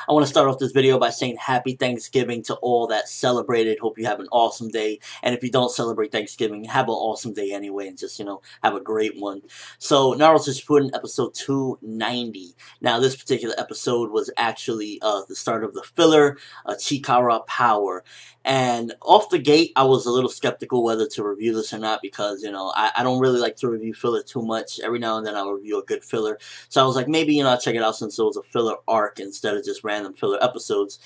I want to start off this video by saying happy Thanksgiving to all that celebrated. Hope you have an awesome day. And if you don't celebrate Thanksgiving, have an awesome day anyway and just, have a great one. So, Naruto Shippuden episode 290. Now, this particular episode was actually the start of the filler, Chikara Power. And off the gate, I was a little skeptical whether to review this or not because, I don't really like to review filler too much. Every now and then I'll review a good filler. So I was like, maybe, I'll check it out since it was a filler arc instead of just random filler episodes.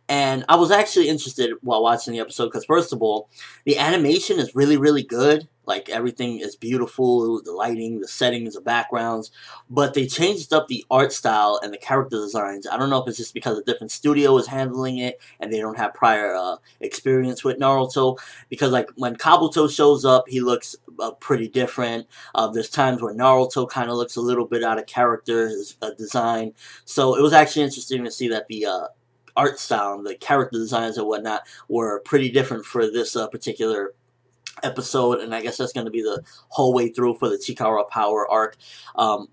And I was actually interested while watching the episode because, first of all, the animation is really, really good. Like, everything is beautiful, the lighting, the settings, the backgrounds, but they changed up the art style and the character designs. I don't know if it's just because a different studio is handling it and they don't have prior experience with Naruto, because, like, when Kabuto shows up, he looks pretty different. There's times where Naruto kind of looks a little bit out of character, his design, so it was actually interesting to see that the art style and the character designs and whatnot were pretty different for this particular episode, and I guess that's going to be the whole way through for the Chikara Power arc.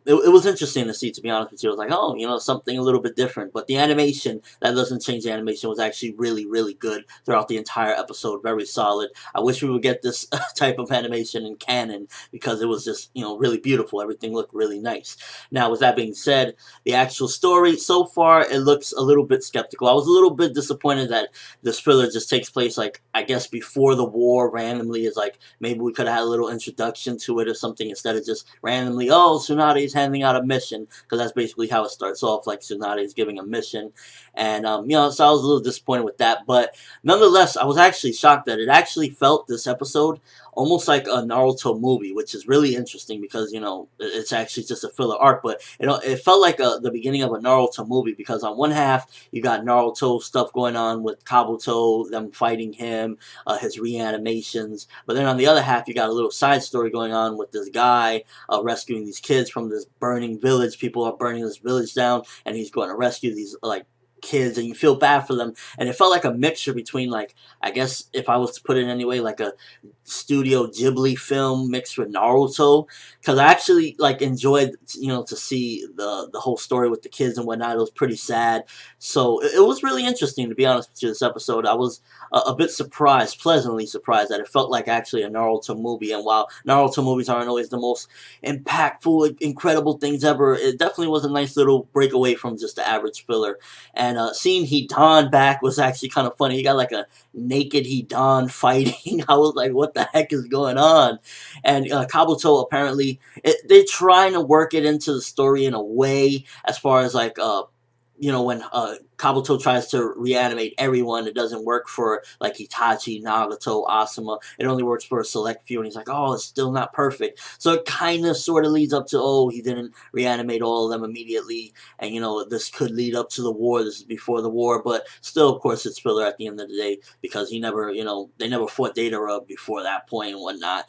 It was interesting to see, to be honest with you. I was like, oh, something a little bit different, but the animation, that doesn't change the animation, was actually really, really good throughout the entire episode. Very solid. I wish we would get this type of animation in canon because it was just, really beautiful. Everything looked really nice. Now, with that being said, the actual story, so far, it looks a little bit skeptical. I was a little bit disappointed that this filler just takes place, like, I guess before the war randomly. Is like, maybe we could have had a little introduction to it or something instead of just randomly, oh, Tsunade's handing out a mission, because that's basically how it starts off, like Tsunade's giving a mission. And, so I was a little disappointed with that, but nonetheless, I was actually shocked that it actually felt, this episode, almost like a Naruto movie, which is really interesting because, it's actually just a filler arc, but it felt like the beginning of a Naruto movie because on one half, you got Naruto stuff going on with Kabuto, them fighting him, his reanimations, but then on the other half, you got a little side story going on with this guy rescuing these kids from this burning village. People are burning this village down, and he's going to rescue these, like, kids, and you feel bad for them. And it felt like a mixture between, like, I guess if I was to put it anyway, like a Studio Ghibli film mixed with Naruto, because I actually, like, enjoyed, to see the whole story with the kids and whatnot. It was pretty sad, so it was really interesting, to be honest with you. This episode, I was a bit surprised, pleasantly surprised, that it felt like actually a Naruto movie. And while Naruto movies aren't always the most impactful, incredible things ever, it definitely was a nice little breakaway from just the average filler. And seeing Hidan back was actually kind of funny. He got like a naked Hidan fighting. I was like, what the heck is going on? And Kabuto, apparently, they're trying to work it into the story in a way, as far as like, when Kabuto tries to reanimate everyone, it doesn't work for, like, Itachi, Nagato, Asuma. It only works for a select few, and he's like, oh, it's still not perfect. So it kind of sort of leads up to, oh, he didn't reanimate all of them immediately, and, this could lead up to the war. This is before the war, but still, of course, it's filler at the end of the day, because he never, they never fought Datara before that point and whatnot.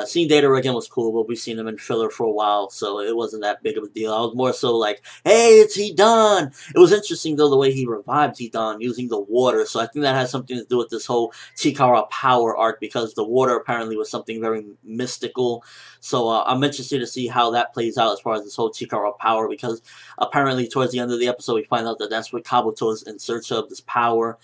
Seeing Datara again was cool, but we've seen him in filler for a while, so it wasn't that big of a deal. I was more so like, hey, it's Hidan! It was interesting, though, the way he revived Hidan using the water, so I think that has something to do with this whole Chikara Power arc, because the water apparently was something very mystical. So I'm interested to see how that plays out as far as this whole Chikara Power, because apparently towards the end of the episode we find out that that's what Kabuto is in search of, this power.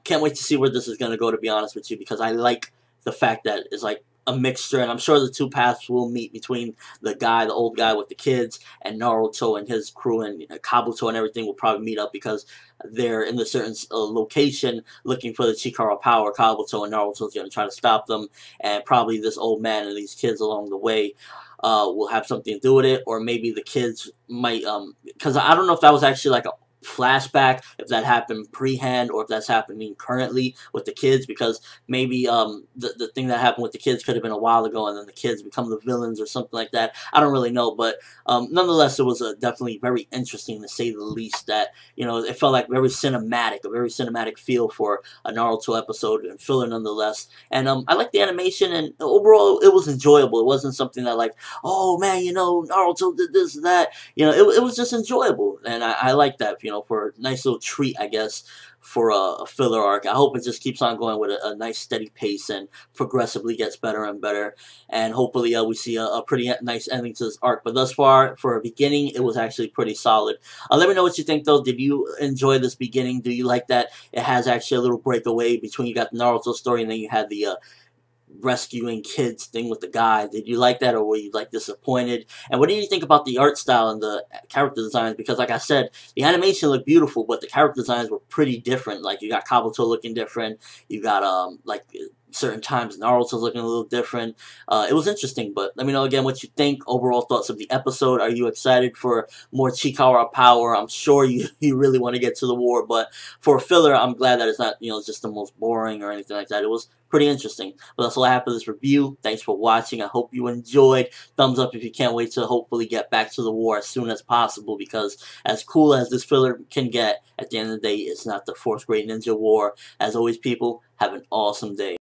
Can't wait to see where this is going to go, to be honest with you, because I like the fact that it's like a mixture, and I'm sure the two paths will meet between the old guy with the kids, and Naruto and his crew, and Kabuto and everything will probably meet up because they're in a certain location looking for the Chikara Power. Kabuto and Naruto's going to try to stop them, and probably this old man and these kids along the way will have something to do with it, or maybe the kids might, because I don't know if that was actually like a flashback, if that happened pre-hand or if that's happening currently with the kids, because maybe the thing that happened with the kids could have been a while ago and then the kids become the villains or something like that. I don't really know, but nonetheless, it was definitely very interesting, to say the least. That it felt like a very cinematic feel for a Naruto episode, and filler nonetheless. And I like the animation, and overall it was enjoyable. It wasn't something that, like, oh man, Naruto did this, that. It was just enjoyable, and I like that. for a nice little treat, I guess, for a filler arc. I hope it just keeps on going with a nice steady pace and progressively gets better and better. And hopefully we see a pretty nice ending to this arc. But thus far, for a beginning, it was actually pretty solid. Let me know what you think, though. Did you enjoy this beginning? Do you like that it has actually a little breakaway between you got the Naruto story and then you had the rescuing kids thing with the guy? Did you like that, or were you like disappointed? And what do you think about the art style and the character designs? Because like I said, the animation looked beautiful, but the character designs were pretty different. Like you got Kabuto looking different, you got like certain times Naruto's looking a little different. It was interesting, but let me know again what you think. Overall thoughts of the episode. Are you excited for more Chikara power? I'm sure you really want to get to the war, but for a filler, I'm glad that it's not, just the most boring or anything like that. It was pretty interesting. But that's all I have for this review. Thanks for watching. I hope you enjoyed. Thumbs up if you can't wait to hopefully get back to the war as soon as possible, because as cool as this filler can get, at the end of the day, it's not the 4th grade ninja war. As always, people, have an awesome day.